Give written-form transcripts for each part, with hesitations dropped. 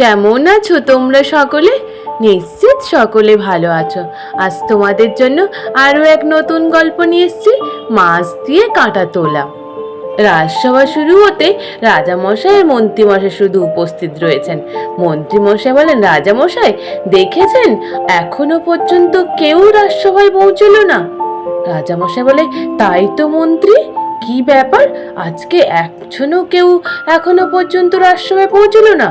কেমন আছো তোমরা সকলে? নিশ্চিত সকলে ভালো আছো। আজ তোমাদের জন্য আরো এক নতুন গল্প নিয়ে এসেছি, মাছ দিয়ে কাঁটা তোলা। রাজসভা শুরু হতে রাজামশাই আর মন্ত্রীমশাই শুধু উপস্থিত রয়েছেন। মন্ত্রীমশাই বলেন, রাজামশাই দেখেছেন এখনো পর্যন্ত কেউ রাজসভায় পৌঁছলো না। রাজামশাই বলে, তাই তো মন্ত্রী, কি ব্যাপার, আজকে একজনও কেউ এখনো পর্যন্ত রাজসভায় পৌঁছলো না?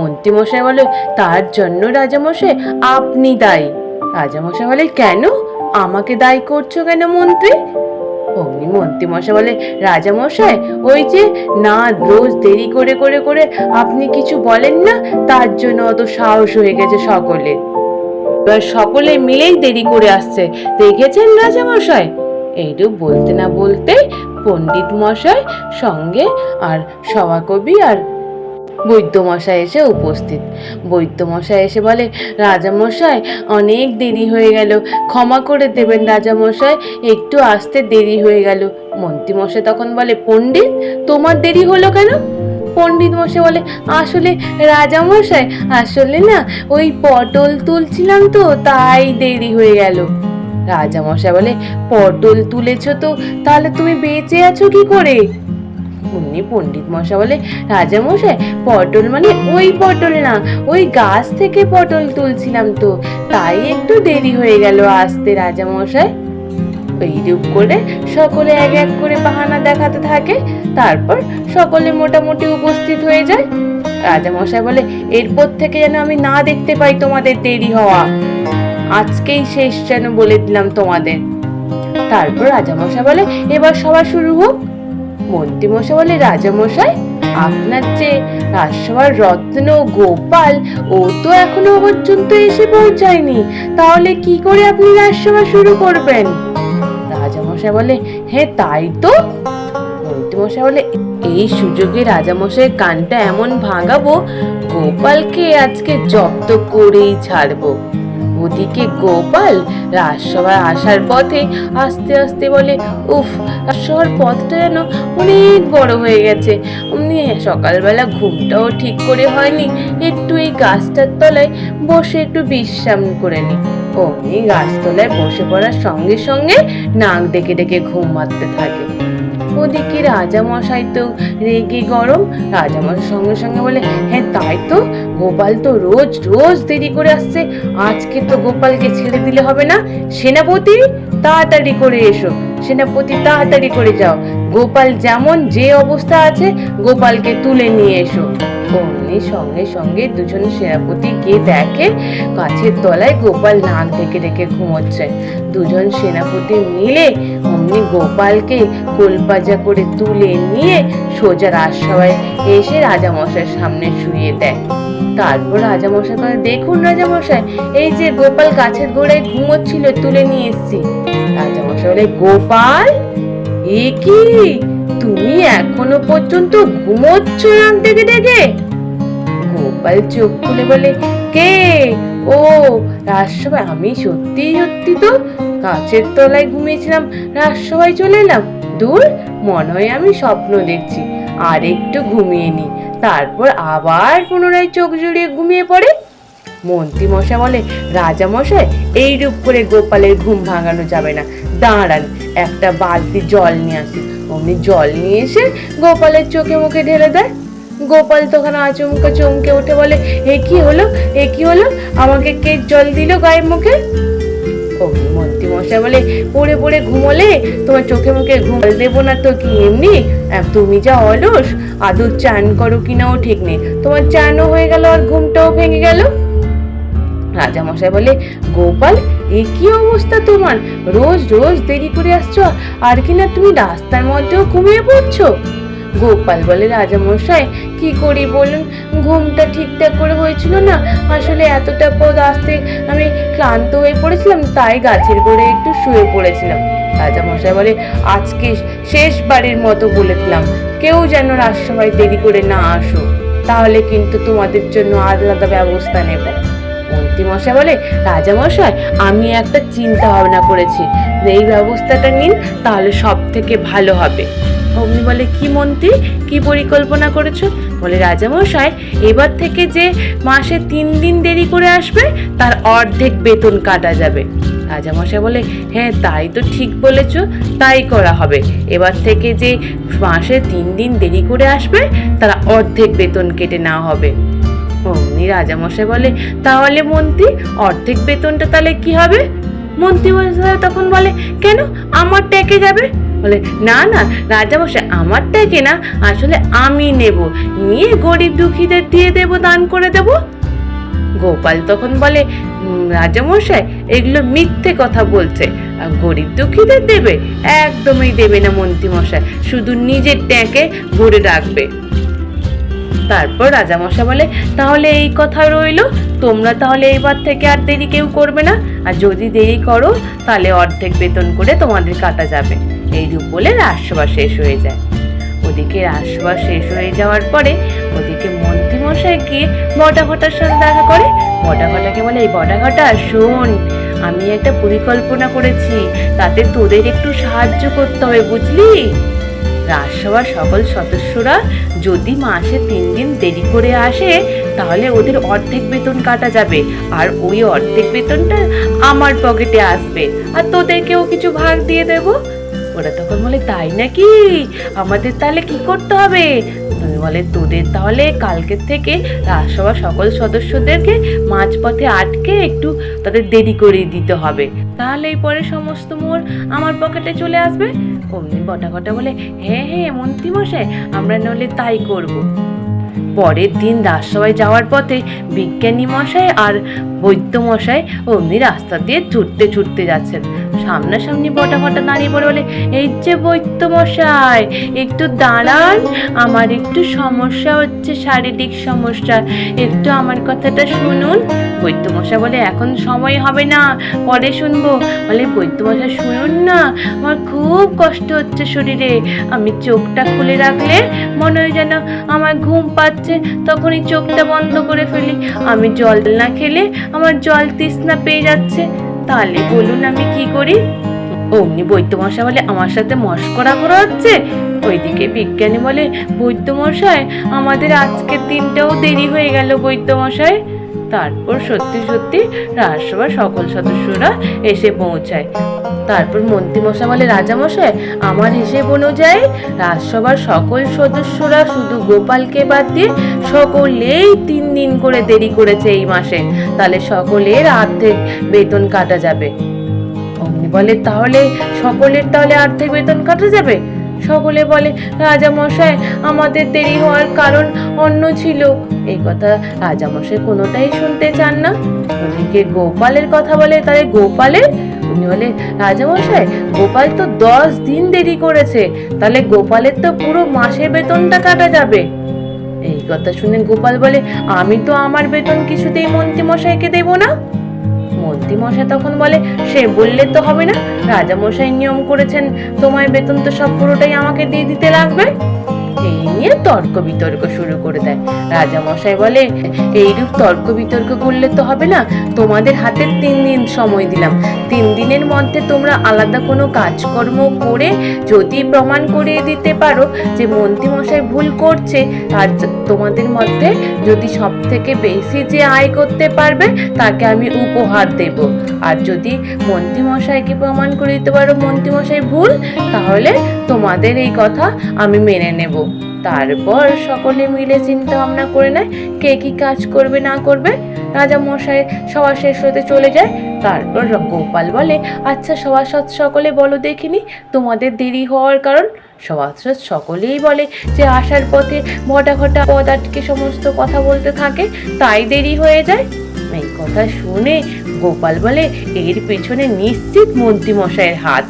মন্ত্রীমশাই বলে, তার জন্য রাজামশাই আপনি দায়ী। রাজামশাই বলে, কেন আমাকে দায়ী করছো কেন মন্ত্রী? অমনি মন্ত্রীমশাই বলে, রাজামশাই ওই যে না রোজ দেরি করে করে করে আপনি কিছু বলেন না, তার জন্য অত সাহস হয়ে গেছে সকলের। এবার সকলে মিলেই দেরি করে আসছে, দেখেছেন রাজামশাই? এইরূপ বলতে না বলতে পণ্ডিত মশাই সঙ্গে আর সভাকবি আর বৈদ্যমশাই এসে উপস্থিত। বৈদ্যমশাই এসে বলে, রাজামশাই অনেক দেরি হয়ে গেল, ক্ষমা করে দেবেন রাজামশাই, একটু আসতে দেরি হয়ে গেল। মন্ত্রীমশাই তখন বলে, পণ্ডিত তোমার দেরি হলো কেন? পণ্ডিত মশাই বলে, আসলে রাজামশাই, আসলে না ওই পটল তুলছিলাম তো, তাই দেরি হয়ে গেল। রাজামশাই বলে, পটল তুলেছো তো, তাহলে তুমি বেঁচে আছো কি করে? অমনি পণ্ডিত মশাই বলে, রাজামশাই পটল মানে ওই পটল না, ওই গাছ থেকে পটল তুলছিলাম তো, তাই একটু দেরি হয়ে গেল আসতে রাজামশাই। এইরূপ করে সকলে এক এক করে বাহানা দেখাতে থাকে। তারপর সকলে মোটামুটি উপস্থিত হয়ে যায়। রাজামশাই বলে, এরপর থেকে যেন আমি না দেখতে পাই তোমাদের দেরি হওয়া, আজকেই শেষ যেন বলে দিলাম তোমাদের। তারপর রাজামশাই বলে, এবার সভা শুরু হোক। মন্ত্রীমশাই বলে, রাজামশাই আপনার যে রাজসভার রত্ন গোপাল, ও তো এখনো পর্যন্ত এসে পৌঁছায়নি, তাহলে কি করে আপনি রাজসভা শুরু করবেন? রাজামশাই বলে, হ্যাঁ তাই তো। মন্ত্রীমশাই বলে, এই সুযোগে রাজামশাই কানটা এমন ভাঙাবো, গোপালকে আজকে জব্দ করেই ছাড়বো। ওদিকে গোপাল রাজসভায় আসার পথে আস্তে আস্তে বলে, উফ, রাজসভার পথটা যেন অনেক বড় হয়ে গেছে, সকালবেলা ঘুমটাও ঠিক করে হয়নি, একটু এই গাছটার তলায় বসে একটু বিশ্রাম করে নি। অমনি গাছতলায় বসে পড়ার সঙ্গে সঙ্গে নাক ডেকে ডেকে ঘুম মারতে থাকে। ওদিকে রাজামশাই তো রেগে গরম। রাজামশাই সঙ্গে সঙ্গে বলে, হ্যাঁ তাই তো, গোপাল তো রোজ রোজ দেরি করে আসছে, আজকে তো গোপালকে ছেড়ে দিলে হবে না। সেনাপতি তাড়াতাড়ি করে এসো, সেনাপতি তাড়াতাড়ি করে যাও, গোপাল যেমন যে অবস্থা আছে গোপালকে তুলে নিয়ে এসো। অমনি সঙ্গে সঙ্গে দুজন সেনাপতি গিয়ে দেখে গাছের তলায় গোপাল নাক ডেকে ডেকে ঘুমোচ্ছে। দুজন সেনাপতি মিলে অমনি গোপালকে কোলপাজা করে তুলে নিয়ে সোজা রাজসভায় এসে রাজামশাইয়ের সামনে শুইয়ে দেয়। তারপর রাজামশাই বলে, দেখুন রাজামশাই, এই যে গোপাল গাছের গোড়ায় ঘুমোচ্ছিল, তুলে নিয়ে এসেছি। রাজামশাই বলে, গোপাল, এ কি, তুমি এখনো পর্যন্ত ঘুমোচ্ছ নাক ডেকে ডেকে? গোপাল চোখ খুলে বলে, কে? ও রাজসভায়, আমি সত্যি সত্যি তো গাছের তলায় ঘুমিয়েছিলাম, রাজসভায় চলে এলাম। দূর, মনে হয় আমি স্বপ্ন দেখছি, আর একটু ঘুমিয়ে নি, তারপর আবার পুনরায় চোখ জুড়িয়ে ঘুমিয়ে পড়ে। মন্ত্রী মশাই বলে, রাজামশাই এইরূপ করে গোপালের ঘুম ভাঙানো যাবে না, দাঁড়ান একটা বালতি জল নিয়ে আসি। অমনি জল নিয়ে এসে গোপালের চোখে মুখে ঢেলে দেয়। গোপাল তখন আচমকা চমকে উঠে বলে, এ কি হলো, এ কি হলো, আমাকে কে জল দিল গায়ে মুখে? মন্ত্রী মশাই বলে, পড়ে পড়ে ঘুমোলে তোমার চোখে মুখে ঘুম দেবো না তো কি এমনি? তুমি যা অলস, আদৌ চান করো কিনাও ঠিক নেই, তোমার চানও হয়ে গেল আর ঘুমটাও ভেঙে গেল। রাজামশাই বলে, গোপাল, এ কি অবস্থা তোমার, রোজ রোজ দেরি করে আসছো, আর কিনা তুমি রাস্তার মধ্যেও ঘুমিয়ে পড়ছো? গোপাল বলে, রাজামশাই কি করি বলুন, ঘুমটা ঠিকঠাক করে হয়েছিল না, আসলে এতটা পথ আসতে আমি ক্লান্ত হয়ে পড়েছিলাম, তাই গাছের গোড়ায় একটু শুয়ে পড়েছিলাম। রাজামশাই বলে, আজকে শেষবারের মতো বলে দিলাম, কেউ যেন রাজসভায় দেরি করে না আসো, তাহলে কিন্তু তোমাদের জন্য আলাদা ব্যবস্থা নেব। মন্ত্রীমশাই বলে, রাজামশাই আমি একটা চিন্তা ভাবনা করেছি, এই ব্যবস্থাটা নিন, তাহলে সব থেকে ভালো হবে। অমনি বলে, কি মন্ত্রী, কি পরিকল্পনা করেছো? বলে, রাজামশাই এবার থেকে যে মাসে 3 দিন দেরি করে আসবে তার অর্ধেক বেতন কাটা যাবে। রাজামশাই বলে, হ্যাঁ তাই তো ঠিক বলেছ, তাই করা হবে। এবার থেকে যে মাসে 3 দিন দেরি করে আসবে তার অর্ধেক বেতন কেটে নেওয়া হবে। অমনি রাজামশাই বলে, তাহলে মন্ত্রী অর্ধেক বেতনটা তাহলে কি হবে? মন্ত্রীমশাই তখন বলে, কেন, আমার ট্যাকে যাবে? বলে, না না রাজামশাই, আমার ট্যাকে না, আসলে আমি নেব, নিয়ে গরিব দুঃখীদের দিয়ে দেব, দান করে দেব। গোপাল তখন বলে, রাজামশাই এগুলো মিথ্যে কথা বলছে, গরিব দুঃখীদের দেবে? একদমই দেবে না মন্ত্রীমশাই, শুধু নিজের ট্যাকে ভরে রাখবে। তারপর রাজামশাই বলে, তাহলে এই কথা রইলো, তোমরা তাহলে এবার থেকে আর দেরি কেউ করবে না, আর যদি দেরি করো তাহলে অর্ধেক বেতন করে তোমাদের কাটা যাবে। এইরূপ বলে রাজসভা শেষ হয়ে যায়। ওদিকে রাজসভা শেষ হয়ে যাওয়ার পরে ওদিকে মন্ত্রীমশাই গিয়ে বটাঘটার সাথে দেখা করে। বটাঘটাকে বলে, এই বটাঘটা শোন, আমি একটা পরিকল্পনা করেছি, তাতে তোদের একটু সাহায্য করতে হবে, বুঝলি? রাজসভার সকল সদস্যরা যদি মাসে 3 দিন দেরি করে আসে তাহলে ওদের অর্ধেক বেতন কাটা যাবে, আর ওই অর্ধেক বেতনটা আমার পকেটে আসবে, আর তোদেরকেও কিছু ভাগ দিয়ে দেব। ওরা তখন বলে, তাই নাকি, আমাদের তাহলে কি করতে হবে? তুমি বলে, তোদের তাহলে কালকের থেকে রাজসভার সকল সদস্যদেরকে মাঝপথে আটকে একটু তাদের দেরি করে দিতে হবে, তাহলেই পরে সমস্ত মোড় আমার পকেটে চলে আসবে। অমনি বটাঘটা বলে, হ্যাঁ হ্যাঁ মন্ত্রীমশাই, আমরা নইলে তাই করব। পরের দিন রাজসভায় যাওয়ার পথে বিজ্ঞানী মশাই আর বৈদ্য মশাই অমনি রাস্তা দিয়ে ছুটতে ছুটতে যাচ্ছেন। সামনাসামনি বটাঘটা দাঁড়িয়ে পড়ে বলে, এই যে বৈদ্য মশাই, একটু দাঁড়ান, আমার একটু সমস্যা হচ্ছে, শারীরিক সমস্যা, একটু আমার কথাটা শুনুন। বৈদ্য মশাই বলে, এখন সময় হবে না, পরে শুনবো। বলে, বৈদ্য মশাই শুনুন না, আমার খুব কষ্ট হচ্ছে শরীরে, আমি চোখটা খুলে রাখলে মনে হয় যেন আমার ঘুম পাচ্ছে, তখনই চোখটা বন্ধ করে ফেলি, আমি জল না খেলে আমার জল তৃষ্ণা পেয়ে যাচ্ছে, তাহলে বলুন আমি কি করি? অমনি বৈদ্যমশাই বলে, আমার সাথে মশকরা করা হচ্ছে? ওইদিকে বিজ্ঞানী বলে, বৈদ্যমশাই আমাদের আজকের দিনটাও দেরি হয়ে গেল বৈদ্যমশাই। তারপর সত্যি সত্যি রাজসভার সকল সদস্যরা এসে পৌঁছায়। তারপর মন্ত্রীমশাই বলে, রাজামশাই আমার হিসেব অনুযায়ী রাজসভার সকল সদস্যরা শুধু গোপালকে বাদ দিয়ে সকলেই 3 দিন করে দেরি করেছে এই মাসে, তাহলে সকলের অর্ধেক বেতন কাটা যাবে। অমনি বলে, তাহলে সকলের তাহলে অর্ধেক বেতন কাটা যাবে? সকলে বলে, রাজামশাই আমাদের দেরি হওয়ার কারণ অন্য ছিল। এই কথা রাজামশাই কোনোটাই শুনতে চান না। ওদিকে গোপালের কথা বলে, তাহলে গোপালের, উনি বলে, রাজামশাই গোপাল তো 10 দিন দেরি করেছে, তাহলে গোপালের তো পুরো মাসের বেতনটা কাটা যাবে। এই কথা শুনে গোপাল বলে, আমি তো আমার বেতন কিছুতেই মন্ত্রীমশাইকে দেব না। মন্ত্রীমশাই তখন বলে, সে বললে তো হবে না, রাজামশাই নিয়ম করেছেন তোমার বেতন তো সব পুরোটাই আমাকে দিয়ে দিতে লাগবে। এই নিয়ে তর্ক বিতর্ক শুরু করে দেয়। রাজামশাই বলে, এইরূপ তর্ক বিতর্ক করলে তো হবে না, তোমাদের হাতে 3 দিন সময় দিলাম, 3 দিনের মধ্যে তোমরা আলাদা কোনো কাজকর্ম করে যদি প্রমাণ করিয়ে দিতে পারো যে মন্ত্রীমশাই ভুল করছে, আর তোমাদের মধ্যে যদি সব থেকে বেশি যে আয় করতে পারবে তাকে আমি উপহার দেব, আর যদি মন্ত্রীমশাইকে প্রমাণ করে দিতে পারো মন্ত্রীমশাই ভুল, তাহলে তোমাদের এই কথা আমি মেনে নেব। তারপর সকলে মিলে চিন্তা ভাবনা করে নেয় কে কি কাজ করবে না করবে। রাজামশাই সভা শেষ হতে চলে যায়। তারপর গোপাল বলে, আচ্ছা সভাসদ সকলে বলো দেখিনি তোমাদের দেরি হওয়ার কারণ। সভাসদ সকলেই বলে যে আসার পথে বটাঘটা পদ আটকে সমস্ত কথা বলতে থাকে, তাই দেরি হয়ে যায়। এই কথা শুনে গোপাল বলে, এর পেছনে নিশ্চিত মন্ত্রীমশাইয়ের হাত।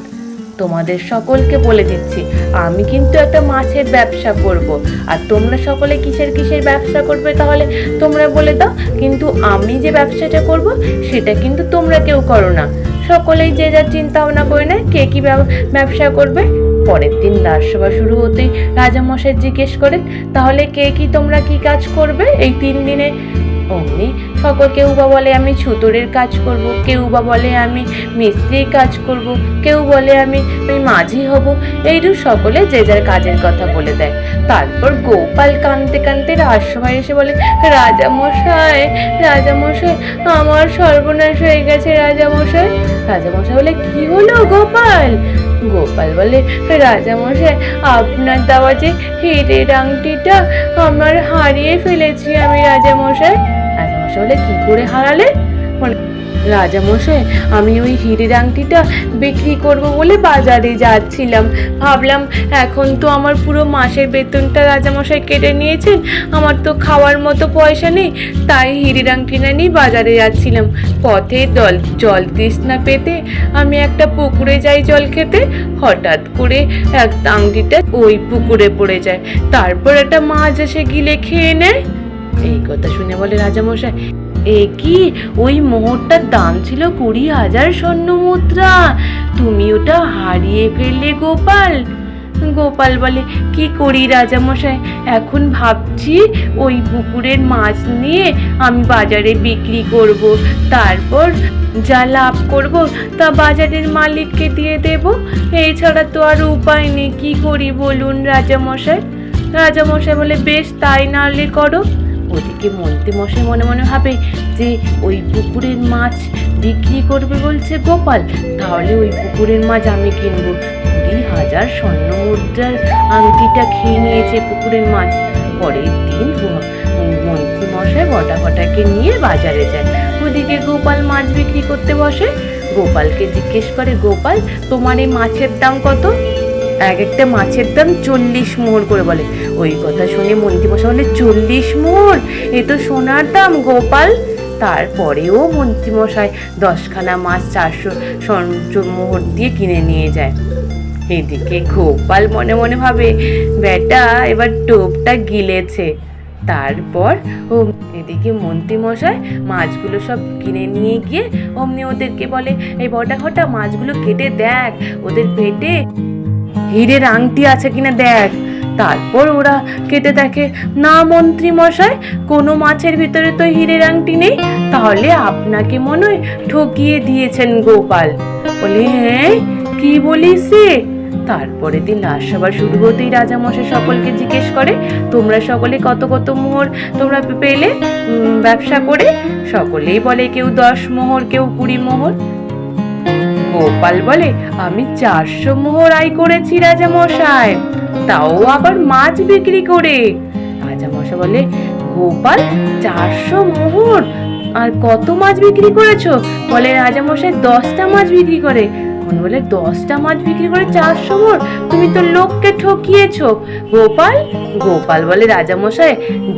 তোমাদের সকলকে বলে দিচ্ছি, আমি কিন্তু একটা মাছের ব্যবসা করব, আর তোমরা সকলে কিসের কিসের ব্যবসা করবে তাহলে তোমরা বলে দাও, কিন্তু আমি যে ব্যবসাটা করব সেটা কিন্তু তোমরা কেউ করো না। সকলেই যে যা চিন্তা ভাবনা করে নেয় কে কি ব্যবসা করবে। পরের দিন রাজসভা শুরু হতেই রাজামশাই জিজ্ঞেস করেন, তাহলে কে কি তোমরা কি কাজ করবে এই 3 দিনে? অমনি কেউ বা বলে আমি ছুতোরের কাজ করব, কেউ বা বলে আমি মিস্ত্রির কাজ করব, কেউ বলে আমি মাঝি হব। এইরূপ সকলে যে যার কাজের কথা বলে দেয়। তারপর গোপাল কাঁদতে কাঁদতে রাজসভায় এসে বলে, রাজামশাই রাজামশাই, আমার সর্বনাশ হয়ে গেছে রাজামশাই। রাজামশাই বলে, কি হলো গোপাল? গোপাল বলে, রাজামশাই আপনার দেওয়া যে হীরের আংটিটা আমার হারিয়ে ফেলেছি আমি রাজামশাই। রাজামশাই বলে, কি করে হারালে? রাজামশাই আমি ওই হীরের আংটিটা বিক্রি করব বলে বাজারে যাচ্ছিলাম, ভাবলাম এখন তো আমার পুরো মাসের বেতনটা রাজামশাই কেটে নিয়েছেন, আমার তো খাওয়ার মতো পয়সা নেই, তাই হীরের আংটিটা নিয়ে বাজারে যাচ্ছিলাম। পথে জল তৃষ্ণা পেতে আমি একটা পুকুরে যাই জল খেতে, হঠাৎ করে এক আংটিটা ওই পুকুরে পড়ে যায়, তারপর একটা মাছ এসে গিলে খেয়ে নেয়। এই কথা শুনে বলে রাজামশাই, এ কি, ওই মোহরটার দাম ছিল 20,000 স্বর্ণ মুদ্রা, তুমি ওটা হারিয়ে ফেললে গোপাল। গোপাল বলে, কি করি রাজামশাই, এখন ভাবছি ওই পুকুরের মাছ নিয়ে আমি বাজারে বিক্রি করব, তারপর যা লাভ করব তা বাজারের মালিককে দিয়ে দেব, এছাড়া তো আর উপায় নেই, কি করি বলুন রাজামশাই। রাজামশাই বলে, বেশ তাই নাহলে করো। ওদিকে মন্ত্রীমশাই মনে মনে ভাবে যে ওই পুকুরের মাছ বিক্রি করবে বলছে গোপাল, তাহলে ওই পুকুরের মাছ আমি কিনবো। 20,000 স্বর্ণ মুদ্রার আংটিটা খেয়ে নিয়েছে পুকুরের মাছ। পরের দিন মন্ত্রীমশাই বটাকে নিয়ে বাজারে যায়। ওদিকে গোপাল মাছ বিক্রি করতে বসে। গোপালকে জিজ্ঞেস করে, গোপাল তোমার এই মাছের দাম কত? এক একটা মাছের দাম 40 মোহর করে বলে। ওই কথা শুনে মন্ত্রীমশাই বলে, 40 মোহর, এ তো সোনার দাম গোপাল। তারপরেও মন্ত্রীমশাই 10খানা মাছ 400 মোহর দিয়ে কিনে নিয়ে যায়। এদিকে গোপাল মনে মনে ভাবে, বেটা এবার টোপটা গিলেছে। তারপর এদিকে মন্ত্রীমশাই মাছগুলো সব কিনে নিয়ে গিয়ে অমনি ওদেরকে বলে, এই বটা মাছগুলো কেটে দেখ, ওদের পেটে হীরের আংটি আছে কিনা দেখ। তারপর ওরা কেটে দেখে, না মন্ত্রী মশাই, কোনো মাছের ভিতরে তো হীরের আংটি নেই, তাহলে আপনাকে মনে হয় ঠকিয়ে দিয়েছেন গোপাল। বলে, হ্যাঁ কি বলিস রে? তারপরে দিন রাজসভা শুরু হতেই রাজামশাই সকলকে জিজ্ঞেস করে, তোমরা সকলে কত কত মোহর তোমরা পেলে ব্যবসা করে? সকলেই বলে, কেউ 10 মোহর, কেউ 20 মোহর। গোপাল বলে, আমি 400 মোহর আয় করেছি রাজামশাই, তাও আবার মাছ বিক্রি করে। রাজামশাই বলে, গোপাল 400 মোহর আর কত মাছ বিক্রি করেছো? বলে রাজামশাই 10টা মাছ বিক্রি করে। বলে, 10টা মাছ বিক্রি করে 400 মোহর? তুমি তো লোককে ঠকিয়েছো গোপাল। গোপাল বলে, রাজামশাই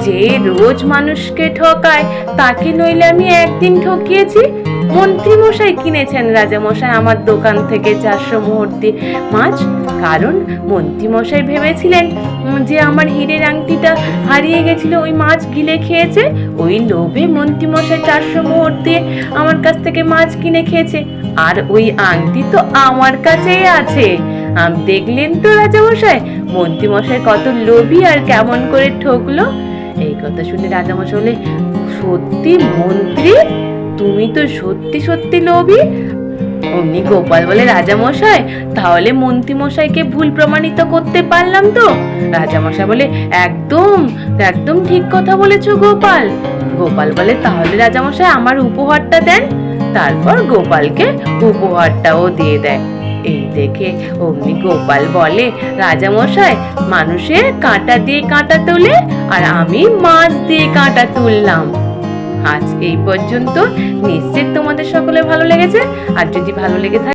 যে রোজ মানুষকে ঠকায় তাকে নইলে আমি একদিন ঠকিয়েছি। মন্ত্রীমশাই কিনেছেন রাজামশাই আমার দোকান থেকে 400 মোহর দিয়ে মাছ, কারণ মন্ত্রীমশাই ভেবেছিলেন যে আমার হীরের আংটিটা হারিয়ে গেছিল, ওই মাছ গিলে খেয়েছে, ওই লোভে মন্ত্রীমশাই 400 মোহর দিয়ে আমার কাছ থেকে মাছ কিনে খেয়েছে, আর ওই আংটি তো আমার কাছেই আছে। দেখলেন তো রাজামশাই মন্ত্রীমশাই কত লোভী আর কেমন করে ঠকলো। এই কথা শুনে রাজামশাই বলে, সত্যি মন্ত্রী, তুমি তো সত্যি সত্যি লোভী। অমনি গোপাল বলে, রাজামশাই তাহলে মন্ত্রীমশাইকে ভুল প্রমাণিত করতে পারলাম তো? রাজামশাই বলে, একদম একদম ঠিক কথা বলেছো গোপাল। গোপাল বলে, তাহলে রাজামশাই আমার উপহারটা দেন। তারপর গোপালকে উপহারটাও দিয়ে দেয়। এই দেখে অমনি গোপাল বলে, রাজামশাই মানুষের কাঁটা দিয়ে কাঁটা তোলে, আর আমি মাছ দিয়ে কাঁটা তুললাম। আজ এই পর্যন্ত। নিশ্চিত তোমাদের সকলে ভালো লেগেছে, আর যদি ভালো লেগে থাকে